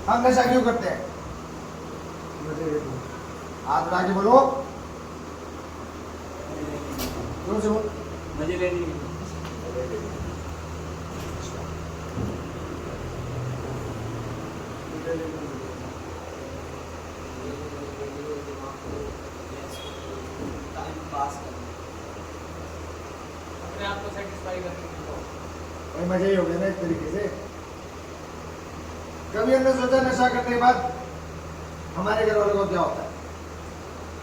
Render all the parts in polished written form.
हम नशा क्यों करते हैं? हाथ उठा के बोलो, जोर से बोलो। मजे लेने टाइम पास करना, अपने आप को सेटिस्फाई करने के लिए मजा ही हो गया ना एक तरीके से। कभी हमने सोचा नशा करने के बाद हमारे घर वालों को क्या होता है?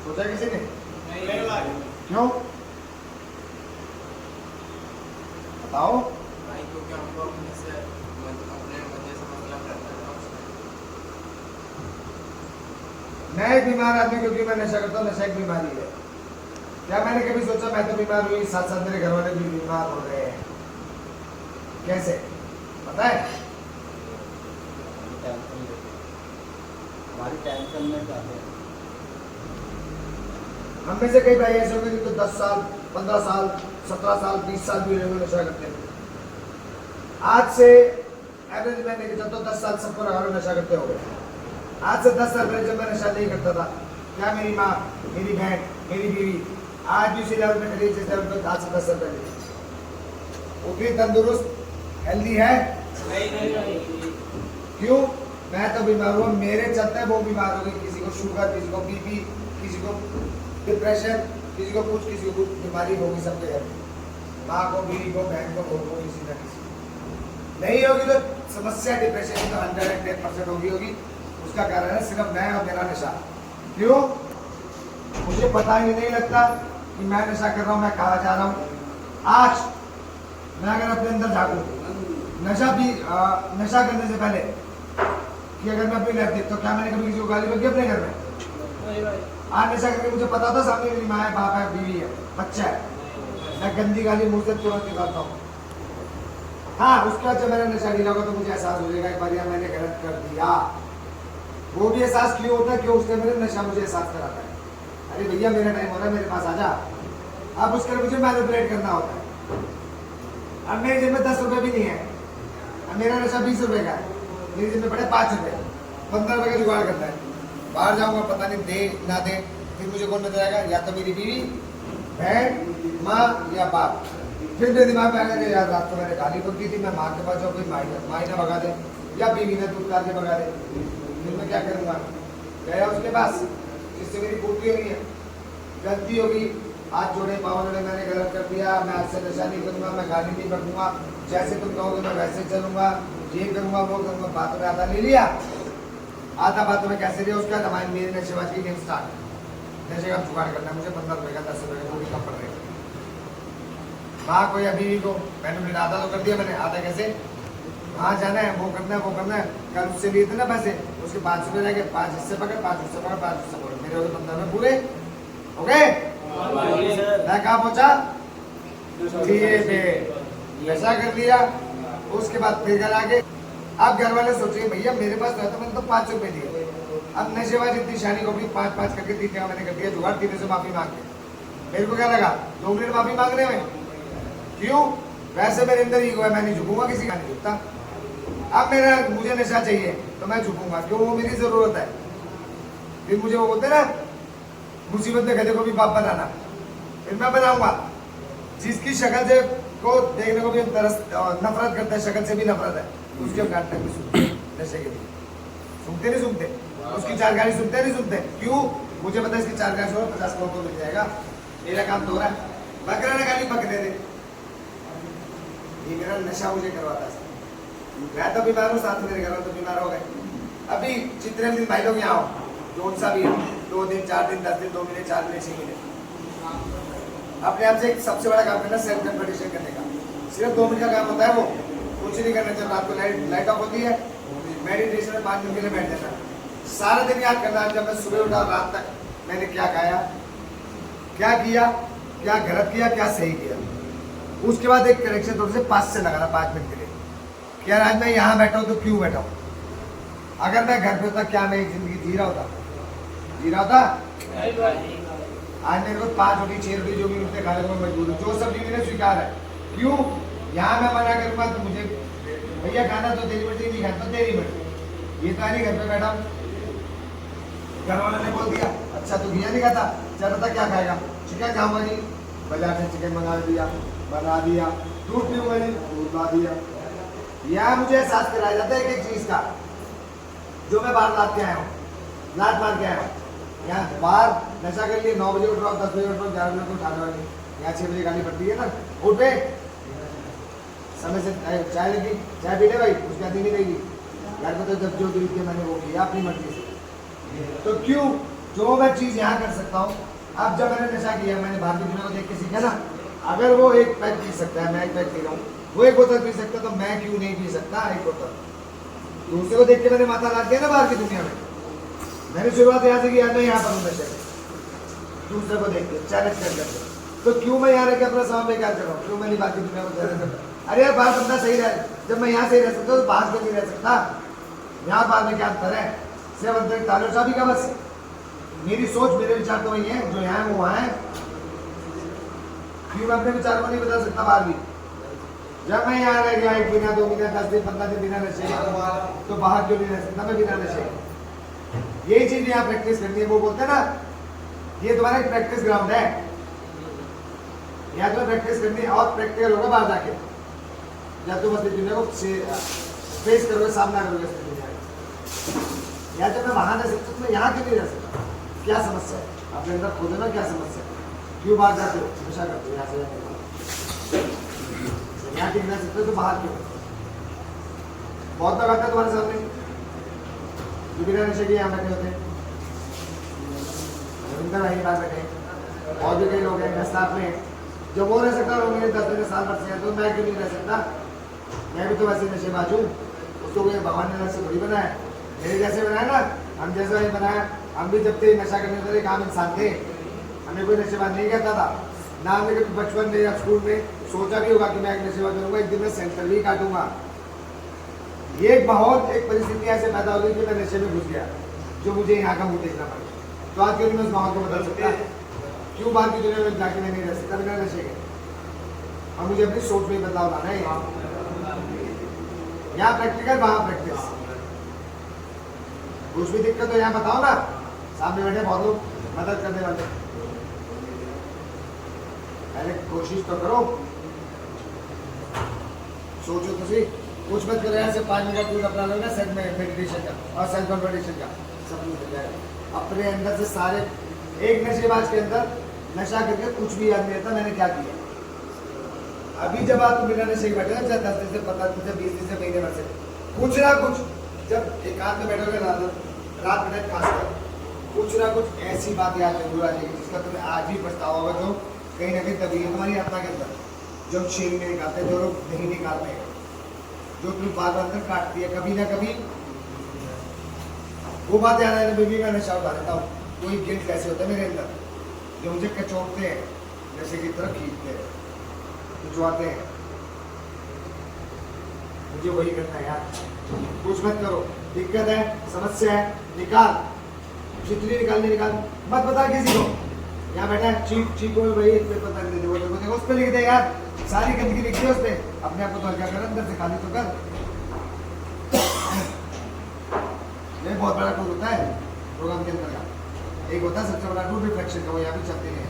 सोचा किसी ने? नहीं क्यों बताओ? भाई, क्योंकि हमको अपने से अपने मजे से मतलब रहता है। मैं एक बीमार आदमी क्योंकि मैं नशा करता हूँ, नशा एक बीमारी है। क्या मैंने कभी सोचा मैं तो बीमार हुई, साथ साथ मेरे घर वाले भी बीमार हो रहे हैं? कैसे पता है? हमारी टेंशन में जाते हैं। हम में से कई भाई ऐसे होंगे तो 10 साल 15 साल 17 साल 20 साल भी लोग नशा करते हैं। आज से एवरेज मैं नहीं तो 10 साल सबको लगा लो नशा करते हो गए। आज से 10 साल पहले जब मैं नशा नहीं करता था, क्या मेरी माँ, मेरी बहन, मेरी बीवी आज भी उसी लेवल में खड़ी है जिस लेवल पर आज से 10 साल पहले? उतनी तंदुरुस्त हेल्दी है? नहीं क्यों? मैं तो बीमार हुआ, मेरे चलते वो बीमार हो गई। किसी को शुगर, किसी को बीपी, किसी को डिप्रेशन, किसी को कुछ बीमारी होगी सबके घर में। माँ को, बीवी को, बहन को, बहू को, किसी न किसी नहीं होगी तो समस्या डिप्रेशन की तो 110% होगी। उसका कारण है सिर्फ मैं और मेरा नशा। क्यों? मुझे पता ही नहीं लगता कि मैं नशा कर रहा हूँ, मैं कहाँ जा रहा हूँ। आज मैं अगर अपने अंदर झाँकूं, नशा करने से पहले कि अगर मैं अपनी लाइफ देखता तो क्या मैंने कभी किसी को गाली बकी अपने घर में? आज नशा करके मुझे पता था सामने मेरी माँ है, बाप है, बीवी है, बच्चा है, मैं गंदी गाली मुंह से तुरंत निकालता हूँ। हाँ, उसके बाद जब मैंने नशा गिरा होगा तो मुझे एहसास हो जाएगा एक बार यार मैंने गलत कर दिया। वो भी एहसास क्यों होता है? क्यों? उसने मेरे नशा मुझे एहसास कराता है, अरे भैया मेरा टाइम हो रहा है, मेरे पास आ जा। अब उसके लिए मुझे मैनिपुलेट करना होता है। अब मेरे जेब में 10 रुपए भी नहीं है, अब मेरा नशा 20 रुपए का है, मेरी जेब में पड़े 5 रुपए, 15 रुपए का जुगाड़ करता है। बाहर जाऊंगा पता नहीं दे ना दे, फिर मुझे कौन नजर आएगा? या तो मेरी बीवी, बहन, माँ या बाप। फिर मेरे दिमाग में आएगा यार रात को मैंने गाली बक दी थी, मैं माँ के पास जाऊँ, कोई माई ना भगा दे या बीवी ने दूध के भगा दे, फिर मैं क्या करूँगा? गया उसके पास जिससे मेरी पूर्ति हो रही है, गलती होगी, हाथ जोड़े पाँव जोड़े, मैंने गलत कर दिया, मैं आज से नशा नहीं करूँगा, मैं गाली नहीं बकूँगा, जैसे तुम कहोगे मैं वैसे चलूँगा, ये करूँगा वो करूँगा। बातों में आधा ले लिया, आधा बातों में कैसे लिया? उसका हमारी मेरे नशेबाज की गेम स्टार्ट। नशे का जुगाड़ करना है मुझे, 15 रुपए का 10 रुपए का, वो भी कम पड़ रहे। माँ को या बीवी को मैंने मेरा आधा तो कर दिया मैंने, आधा कैसे? वहाँ जाना है, वो करना है, वो करना है, कल उससे लिए थे ना पैसे, उसके 5 रुपए जाएंगे, 5 इससे पकड़, 5 उससे पकड़, 5 उससे पकड़, मेरे हो गए 15 रुपए पूरे हो गए। मैं कहाँ पहुँचा? नशा कर लिया। उसके बाद फिर घर आके अब घर वाले सोचे भैया मेरे पास रहता मैंने तो 5 रुपए दिए। अब नशेबाज इतनी शानी को भी 5-5 करके 3 जगह मैंने कर दिया जुगाड़, 3 से माफी मांग के। मेरे को क्या लगा 2 मिनट माफी मांगने में? क्यों? वैसे मेरे अंदर ईगो है, मैं नहीं झुकूंगा, किसी का नहीं झुकता। अब मेरा मुझे नशा चाहिए तो मैं झुकूंगा, क्यों? वो मेरी जरूरत है। फिर मुझे वो बोलते ना मुसीबत में गधे को भी बाप बनाना, फिर मैं बनाऊंगा। जिसकी शक्ल से को देखने को भी नफरत करता है, शक्ल से भी नफरत है, उसके हम काटने भी सुनते नशे के लिए। सुनते नहीं सुनते? उसकी 4 गाड़ी सुनते नहीं सुनते? क्यों? मुझे पता है इसकी 4 गाड़ी सुनो 50 करोड़ को मिल जाएगा, मेरा काम तो हो रहा है। बकरा ने गाली पकड़े दे, ये मेरा नशा मुझे करवाता है। मैं तो बीमार हूँ, साथ में मेरे घर वाले तो बीमार हो गए। अभी जितने दिन भाई लोग यहाँ हो, जोन सा भी 2 दिन 4 दिन 10 दिन 2 महीने 4 महीने 6 महीने, अपने आप से एक सबसे बड़ा काम करना सेल्फ कंपटीशन करने का। सिर्फ 2 मिनट का काम होता है, वो कुछ नहीं करना। जब रात को लाइट ऑफ होती है, मेडिटेशन में 5 मिनट के लिए बैठ जाना, सारा दिन याद करना जब मैं सुबह उठा रात तक मैंने क्या खाया, क्या किया, क्या गलत किया, क्या सही किया। उसके बाद एक करेक्शन थोड़े से 5 से लगाना 5 मिनट के लिए, क्या आज मैं यहाँ बैठा हूँ तो क्यों बैठा हूँ? अगर मैं घर पे होता क्या मैं एक जिंदगी जी रहा होता? आज मेरे को 5 रोटी 6 रोटी जो भी मिलते खाने को मजबूर हूँ, जो सब्जी मैंने स्वीकार है। क्यों? यहाँ मैं मना करूँगा तो मुझे भैया खाना तो तेरी मर्जी, नहीं खाना तो तेरी मर्जी। ये तो है नहीं घर पे बैठा हूं। घर वालों ने बोल दिया अच्छा तू घिया नहीं खाता, चल बता क्या खाएगा, चिकन खाऊंगा जी, बाजार से चिकन मंगा दिया, बना दिया, दूध पीऊंगा जी, दूध ला दिया। यहाँ मुझे एहसास कराया जाता है एक एक चीज का जो मैं बाहर लाद के आया हूँ, लाद मार के आया हूँ। यहाँ बाहर नशा कर लिए 9 बजे उठ रहा हूँ, 10 बजे उठ रहा हूँ, 11 बजे को उठाने वाली, यहाँ 6 बजे गाली पड़ती है ना, उठ पे समय से चाय लगी, चाय पी ले भाई, उसकी आदि नहीं रहेगी। घर को तो जब जो दिल के मैंने वो किया अपनी मर्जी से। तो क्यों जो मैं चीज़ यहाँ कर सकता हूँ, अब जब मैंने नशा किया, मैंने बाहर की दुनिया को देख के सीखा ना, अगर वो एक पैक पी सकता है, मैं एक पैक पी रहा हूँ, वो एक बोतल पी सकता, तो मैं क्यों नहीं पी सकता एक बोतल। दूसरे को देख के मैंने माथा लाद दिया ना बाहर की दुनिया में। मैंने शुरुआत यहाँ से की, मैं यहाँ पर हूँ नशे में, दूसरे को देख के चैलेंज कर करके। तो क्यों मैं यहाँ रह के अपना समय बेकार कर रहा हूँ, क्यों मैं नहीं बाहर की दुनिया को चैलेंज करता। अरे यार बाहर बंदा सही रहे, जब मैं यहाँ सही रह सकता हूँ तो बाहर क्यों नहीं रह सकता। यहाँ बाहर में क्या अंतर है, सिर्फ अंतर तालो चाबी का बस। मेरी सोच मेरे विचार तो वही है, जो यहाँ है वो वहाँ है। क्यों मैं अपने विचार को नहीं बदल सकता बाहर भी। जब मैं यहाँ रह गया 1 महीना 2 महीना 10 दिन 15 दिन बिना नशे, तो बाहर क्यों नहीं रह सकता मैं बिना नशे। यही चीज यहाँ प्रैक्टिस करनी है। वो बोलते हैं ना ये तुम्हारा एक प्रैक्टिस ग्राउंड है, यहाँ तुम्हें प्रैक्टिस करनी है और प्रैक्टिकल होगा बाहर जाके, जब तुम अपनी दुनिया को फेस करोगे, सामना करोगे अपनी दुनिया में। या जब मैं वहां रह सकता हूँ, मैं यहाँ क्यों नहीं रह सकता, क्या समस्या है, अपने अंदर खोदे ना क्या समस्या है, क्यों बाहर जाते हो, नशा करते हो, यहाँ से यहाँ क्यों रह सकते हो, तो बाहर क्यों। बहुत लोग आते हैं तुम्हारे सामने जो बिना नशे के यहाँ बैठे होते हैं, रविंद्र भाई के पास बैठे, और भी कई लोग हैं 10 लाख में, जब वो रह सकता है मेरे 10 दिन साल भर से, तो मैं क्यों नहीं रह सकता। मैं भी तो वैसे नशेबाज हूँ, उसको कोई भगवान ने वैसे थोड़ी बनाया, मेरे जैसे बनाया ना, हम जैसा नहीं बनाया। हम भी जब थे नशा करने वाले काम इंसान थे, हमें कोई नशेबाज नहीं करता था ना। हमने कभी बचपन में या स्कूल में सोचा भी होगा कि मैं एक नशेबाज बनूंगा, एक दिन मैं सेंटर भी काटूंगा। ये एक माहौल, एक परिस्थिति ऐसे पैदा हो गई कि मैं नशे में घुस गया, जो मुझे यहाँ का मुंह देखना पड़ा। तो आज क्यों नहीं मैं उस माहौल को बदल सकता, क्यों बाहर की दुनिया में जाके मैं नहीं रह सकता बिना नशे के। और मुझे अपनी सोच में बदलाव लाना है। यहाँ प्रैक्टिकल, वहाँ प्रैक्टिस। कुछ भी दिक्कत हो यहाँ बताओ ना, सामने बैठे बहुत लोग मदद करने वाले, पहले कोशिश तो करो, सोचो तो सही। कुछ मत करो, यहाँ से 5 मिनट दूर अपना लो ना सेल्फ मेडिटेशन का और सेल्फ कॉन्फिडेंस का, सब कुछ मिल जाएगा। अपने अंदर से सारे, एक नशेबाज के अंदर नशा करके कुछ भी याद नहीं रहता मैंने क्या किया। अभी जब आप बिना नशे के बैठे ना, चाहे 10 दिन से 15 दिन से 20 दिन से महीने भर से, कुछ ना कुछ, जब एकांत में बैठोगे रात में खासकर, कुछ ना कुछ ऐसी बात याद जरूर आ जाएगी जिसका तुम्हें आज भी पछतावा होगा, जो कहीं ना कहीं तभी तुम्हारी आत्मा के अंदर जो शेर नहीं निकालते, जो लोग नहीं निकालते हैं, जो तुम बार बार अंदर काटती है कभी ना कभी, वो बात याद आने में भी मैं नशा उठा देता हूँ। कोई गिल्ट कैसे होता है मेरे अंदर, जो मुझे कचोटते हैं, नशे की तरफ खींचते हैं, खिंचवाते हैं। मुझे वही करना है यार, कुछ मत करो, दिक्कत है, समस्या है, निकाल, जितनी निकालनी निकाल, मत बता किसी को। यहाँ बैठा है चीको में भाई एक पेपर तक दे दे, वो देखो उस पर लिख दे यार, सारी गंदगी लिख दे उस पर, अपने आप को तो हल्का कर, अंदर से खाली तो कर। ये बहुत बड़ा टूल होता है प्रोग्राम के अंदर का, एक होता है सबसे बड़ा टूल रिफ्लेक्शन का, वो यहाँ पे चलते हैं।